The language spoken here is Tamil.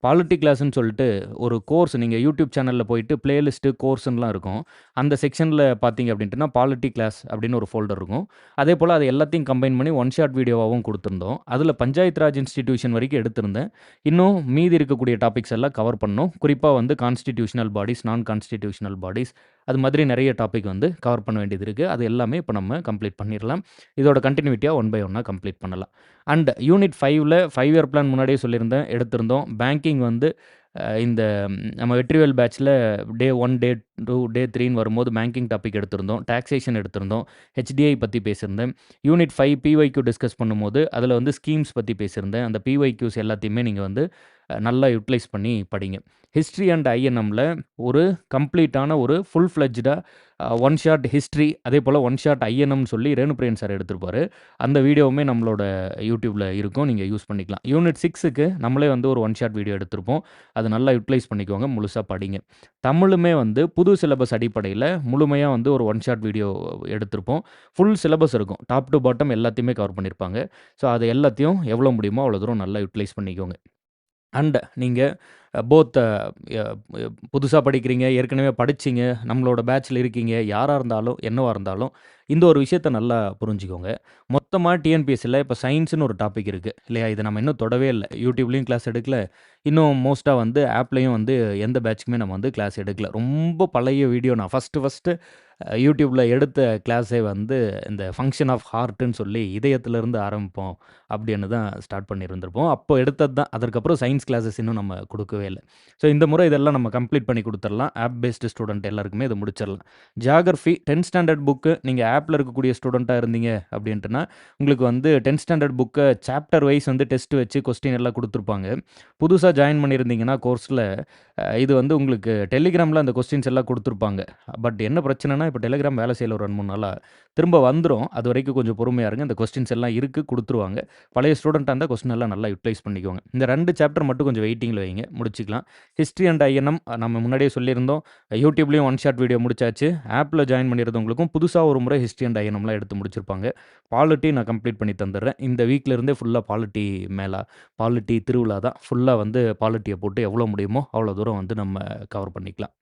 பாலிட்டி கிளாஸ்ன்னு சொல்லிட்டு ஒரு கோர்ஸ் நீங்க யூடியூப் சேனல்ல போயிட்டு பிளேலிஸ்ட்டு, கோர்ஸ்ன்லாம் இருக்கும். அந்த செக்ஷன்ல பார்த்தீங்க அப்படின்ட்டுனா, பாலிட்டி கிளாஸ் அப்படின்னு ஒரு ஃபோல்டர் இருக்கும். அதேபோல அது எல்லாத்தையும் கம்பைன் பண்ணி ஒன் ஷாட் வீடியோவாவும் குடுத்திருந்தோம். அதில பஞ்சாயத்து ராஜ் இன்ஸ்டிடியூஷன் வரைக்கும் எடுத்திருந்தேன். இன்னும் மீதி இருக்கக்கூடிய டாபிக்ஸ் எல்லாம் கவர் பண்ணோம். குறிப்பா வந்து கான்ஸ்டிடியூஷனல் பாடிஸ், நான் கான்ஸ்டிடியூஷனல் பாடிஸ் அது மாதிரி நெறைய டாபிக் வந்து கவர் பண்ண வேண்டியது இருக்கு. அது எல்லாமே இப்ப நம்ம கம்ப்ளீட் பண்ணிறலாம். இதோட கன்டினியூட்டியா ஒன் பை ஒன்னா கம்ப்ளீட் பண்ணலாம். அண்ட் யூனிட் 5ல 5 இயர் பிளான் முன்னாடியே சொல்லியிருந்தேன், எடுத்திருந்தோம். பேங்கிங் வந்து இந்த நம்ம வெற்றிவேல் பேட்ச்ல டே 1, டே 2, டே 3ன்னு வரும்போது பேங்கிங் டாபிக் எடுத்திருந்தோம். டாக்சேஷன் எடுத்திருந்தோம். HDI பத்தி பேசியிருந்தேன். யூனிட் 5 PYQ டிஸ்கஸ் பண்ணும்போது, அதில வந்து ஸ்கீம்ஸ் பத்தி பேசியிருந்தேன். அந்த PYQs எல்லாத்தையுமே நீங்க வந்து நல்லா யுட்டிலைஸ் பண்ணி படிங்க. ஹிஸ்ட்ரி அண்ட் INMல ஒரு கம்ப்ளீட்டான ஒரு ஃபுல் ஃப்ளெட்ஜ்டா ஒன் ஷாட் ஹிஸ்ட்ரி அதேபோல ஒன் ஷாட் INMன்னு சொல்லி ரேணுபிரியன் சார் எடுத்திருப்பாரு. அந்த வீடியோவுமே நம்மளோட YouTubeல இருக்கும். நீங்க யூஸ் பண்ணிக்கலாம். யூனிட் 6க்கு நம்மளே வந்து ஒரு ஒன் ஷாட் வீடியோ எடுத்திருப்போம். அத நல்லா யுட்டிலைஸ் பண்ணிக்கோங்க. முழுசா படிங்க. தமிழுமே வந்து புது சிலபஸ் அடிப்படையில முழுமையா வந்து ஒரு ஒன் ஷாட் வீடியோ எடுத்திருப்போம். ஃபுல் சிலபஸ் இருக்கும். டாப் டூ பாட்டம் எல்லாத்தையுமே கவர் பண்ணியிருப்பாங்க. ஸோ, அது எல்லாத்தையும் எவ்வளோ முடியுமோ அவ்வளோ தூரம் நல்லா யுட்டிலைஸ் பண்ணிக்கோங்க. அண்ட் நீங்க போத் ய ய புதுசா படிக்கிறீங்க, ஏற்கனவே படிச்சீங்க, நம்மளோட பேட்ச்ல இருக்கீங்க, யாரா இருந்தாலும், என்னவா இருந்தாலும், இந்த ஒரு விஷயத்த நல்லா புரிஞ்சுக்கோங்க. மொத்தமா TNPSCல இப்ப சயன்ஸ்ன்னு ஒரு டாபிக் இருக்கு. இல்லையா? இத நம்ம இன்னும் தொடவே இல்ல. YouTubeலயும் கிளாஸ் எடுக்கல. இன்னும் மோஸ்ட்டா வந்து ஆப்லயும் வந்து எந்த பேட்ச்க்குமே நம்ம வந்து கிளாஸ் எடுக்கல. ரொம்ப பழைய வீடியோ நான் ஃபர்ஸ்ட்டு YouTubeல எடுத்த கிளாஸே வந்து இந்த ஃபங்ஷன் ஆஃப் ஹார்ட்ன்னு சொல்லி இதயத்திலிருந்து ஆரம்பிப்போம் அப்படின்னு தான் ஸ்டார்ட் பண்ணியிருந்திருப்போம். அப்போ எடுத்தது தான். அதற்கப்புறம் சயன்ஸ் கிளாஸஸ் இன்னும் நம்ம குடுக்கவே இல்ல. ஸோ, இந்த முறை இதெல்லாம் நம்ம கம்ப்ளீட் பண்ணி குடுத்துறலாம். ஆப் பேஸ்டு ஸ்டூடண்ட் எல்லாருக்குமே இத முடிச்சிடலாம். ஜியோகிராஃபி 10த் ஸ்டாண்டர்ட் புக்கு நீங்க ஆப்ல இருக்கக்கூடிய ஸ்டூடெண்ட்டா இருந்தீங்க அப்படின்ட்டுனா, உங்களுக்கு வந்து 10த் ஸ்டாண்டர்ட் புக்க சாப்டர் வைஸ் வந்து டெஸ்ட் வச்சு கொஸ்டின் எல்லாம் குடுத்துருப்பாங்க. புதுசா ஜாயின் பண்ணியிருந்தீங்கன்னா கோர்ஸ்ல, இது வந்து உங்களுக்கு டெலிகிராம்ல அந்த கொஸ்டின்ஸ் எல்லாம் குடுத்துருப்பாங்க. பட் என்ன பிரச்சனைனா, இப்ப டெலிகிராம் வேலை செய்யல ஒரு 2, 3 நாளா. திரும்ப வந்துரும். அதுவரைக்கும் கொஞ்சம் பொறுமையா இருங்க. இந்த கொஸ்டின்ஸ் எல்லாம் இருக்கு குடுத்துருவாங்க. பழைய ஸ்டூடெண்ட்டா இருந்தா கொஸ்டின் எல்லாம் நல்லா யுட்டிலைஸ் பண்ணிக்கோங்க. இந்த 2 சாப்டர் மட்டும் கொஞ்சம் வெயிட்டிங்ல வைங்க. முடிச்சுக்கலாம். ஹிஸ்ட்ரி அண்ட் INM நம்ம முன்னாடியே சொல்லியிருந்தோம். YouTubeலயும் ஒன் ஷாட் வீடியோ முடிச்சாச்சு. ஆப்ல ஜாயின் பண்ணியிருந்தவங்களுக்கும் புதுசா ஒரு முறை ஹிஸ்ட்ரி அண்ட் INMலாம் எடுத்து முடிச்சிருப்பாங்க. பாலிட்டி நான் கம்ப்ளீட் பண்ணி தந்துர்றேன். இந்த வீக்ல இருந்தே ஃபுல்லா பாலிட்டி மேளா, பாலிட்டி திருவிழா தான். ஃபுல்லா வந்து பாலிட்டிய போட்டு எவ்வளோ முடியுமோ அவ்வளோ தூரம் வந்து நம்ம கவர் பண்ணிக்கலாம்.